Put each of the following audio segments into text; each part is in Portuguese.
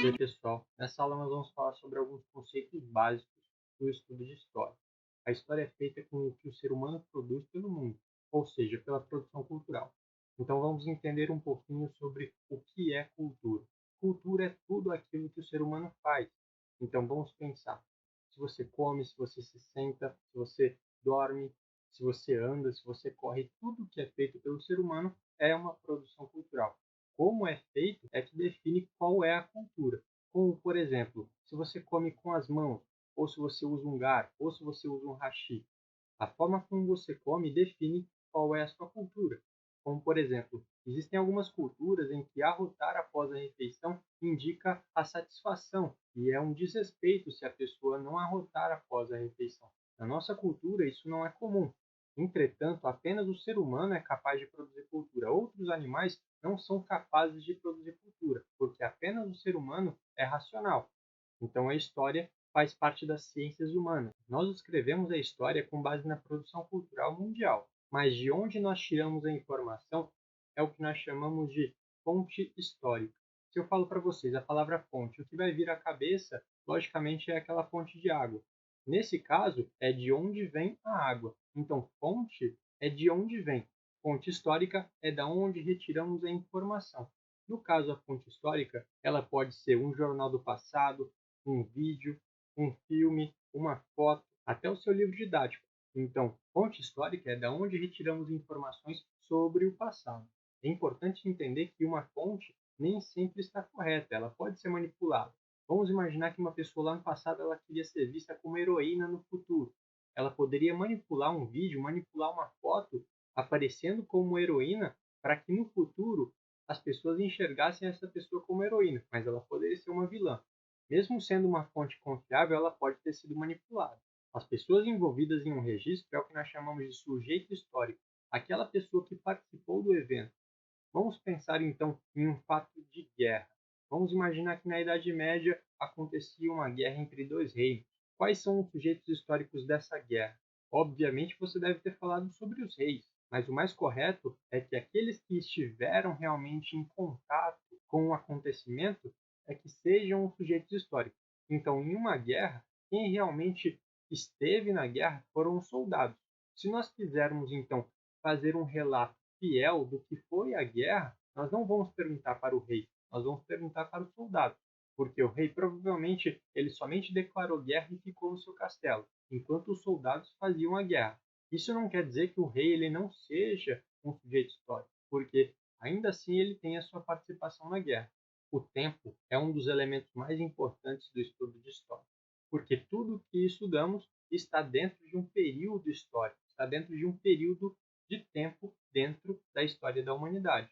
Oi, pessoal. Nessa aula nós vamos falar sobre alguns conceitos básicos do estudo de história. A história é feita com o que o ser humano produz pelo mundo, ou seja, pela produção cultural. Então vamos entender um pouquinho sobre o que é cultura. Cultura é tudo aquilo que o ser humano faz. Então vamos pensar. Se você come, se você se senta, se você dorme, se você anda, se você corre, tudo que é feito pelo ser humano é uma produção cultural. Como é feito é que define qual é a cultura. Como, por exemplo, se você come com as mãos, ou se você usa um garfo, ou se você usa um hashi. A forma como você come define qual é a sua cultura. Como, por exemplo, existem algumas culturas em que arrotar após a refeição indica a satisfação, e é um desrespeito se a pessoa não arrotar após a refeição. Na nossa cultura, isso não é comum. Entretanto, apenas o ser humano é capaz de produzir cultura. Outros animais não são capazes de produzir cultura, porque apenas o ser humano é racional. Então a história faz parte das ciências humanas. Nós escrevemos a história com base na produção cultural mundial, mas de onde nós tiramos a informação é o que nós chamamos de fonte histórica. Se eu falo para vocês a palavra fonte, o que vai vir à cabeça, logicamente, é aquela fonte de água. Nesse caso, é de onde vem a água. Então, fonte é de onde vem. Fonte histórica é da onde retiramos a informação. No caso, a fonte histórica, ela pode ser um jornal do passado, um vídeo, um filme, uma foto, até o seu livro didático. Então, fonte histórica é da onde retiramos informações sobre o passado. É importante entender que uma fonte nem sempre está correta, ela pode ser manipulada. Vamos imaginar que uma pessoa lá no passado ela queria ser vista como heroína no futuro. Ela poderia manipular um vídeo, manipular uma foto, aparecendo como heroína, para que no futuro as pessoas enxergassem essa pessoa como heroína, mas ela poderia ser uma vilã. Mesmo sendo uma fonte confiável, ela pode ter sido manipulada. As pessoas envolvidas em um registro é o que nós chamamos de sujeito histórico, aquela pessoa que participou do evento. Vamos pensar então em um fato de guerra. Vamos imaginar que na Idade Média acontecia uma guerra entre dois reinos. Quais são os sujeitos históricos dessa guerra? Obviamente você deve ter falado sobre os reis, mas o mais correto é que aqueles que estiveram realmente em contato com o acontecimento é que sejam os sujeitos históricos. Então, em uma guerra, quem realmente esteve na guerra foram os soldados. Se nós quisermos então fazer um relato fiel do que foi a guerra, nós não vamos perguntar para o rei, nós vamos perguntar para o soldado, porque o rei provavelmente ele somente declarou guerra e ficou no seu castelo, enquanto os soldados faziam a guerra. Isso não quer dizer que o rei ele não seja um sujeito histórico, porque ainda assim ele tem a sua participação na guerra. O tempo é um dos elementos mais importantes do estudo de história, porque tudo que estudamos está dentro de um período histórico, está dentro de um período de tempo dentro da história da humanidade.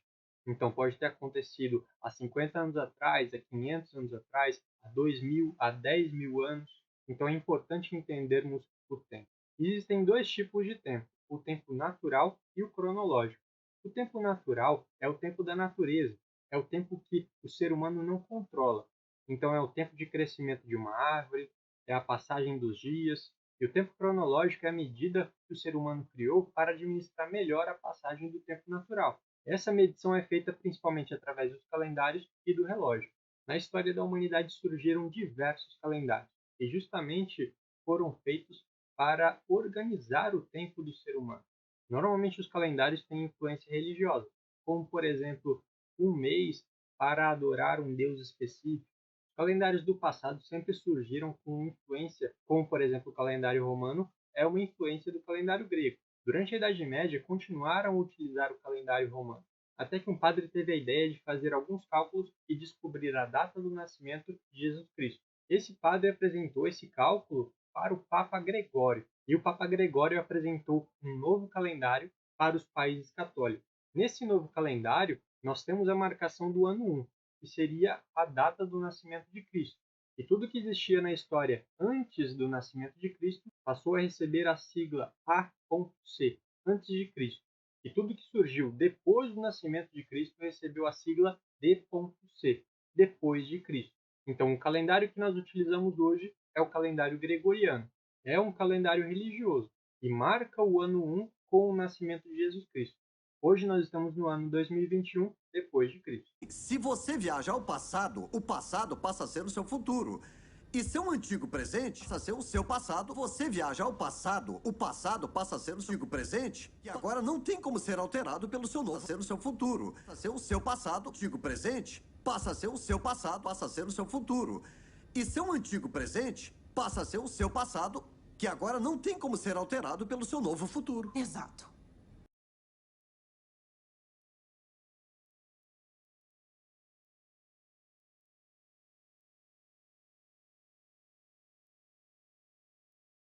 Então pode ter acontecido há 50 anos atrás, há 500 anos atrás, há 2000, há 10 mil anos. Então é importante entendermos o tempo. Existem dois tipos de tempo, o tempo natural e o cronológico. O tempo natural é o tempo da natureza, é o tempo que o ser humano não controla. Então é o tempo de crescimento de uma árvore, é a passagem dos dias, e o tempo cronológico é a medida que o ser humano criou para administrar melhor a passagem do tempo natural. Essa medição é feita principalmente através dos calendários e do relógio. Na história da humanidade surgiram diversos calendários, e justamente foram feitos para organizar o tempo do ser humano. Normalmente os calendários têm influência religiosa, como por exemplo, um mês para adorar um deus específico. Os calendários do passado sempre surgiram com influência, como por exemplo o calendário romano é uma influência do calendário grego. Durante a Idade Média, continuaram a utilizar o calendário romano, até que um padre teve a ideia de fazer alguns cálculos e descobrir a data do nascimento de Jesus Cristo. Esse padre apresentou esse cálculo para o Papa Gregório, e o Papa Gregório apresentou um novo calendário para os países católicos. Nesse novo calendário, nós temos a marcação do ano 1, que seria a data do nascimento de Cristo. E tudo que existia na história antes do nascimento de Cristo passou a receber a sigla A.C, antes de Cristo. E tudo que surgiu depois do nascimento de Cristo recebeu a sigla D.C, depois de Cristo. Então, o calendário que nós utilizamos hoje é o calendário gregoriano. É um calendário religioso e marca o ano 1 com o nascimento de Jesus Cristo. Hoje nós estamos no ano 2021 depois de Cristo. Se você viaja ao passado, o passado passa a ser o seu futuro. E seu antigo presente passa a ser o seu passado. Você viaja ao passado, o passado passa a ser o seu antigo presente, e agora não tem como ser alterado pelo seu novo, ser o seu futuro. Passa a ser o seu passado, antigo presente, passa a ser o seu passado, passa a ser o seu futuro. E seu antigo presente passa a ser o seu passado, que agora não tem como ser alterado pelo seu novo futuro. Exato.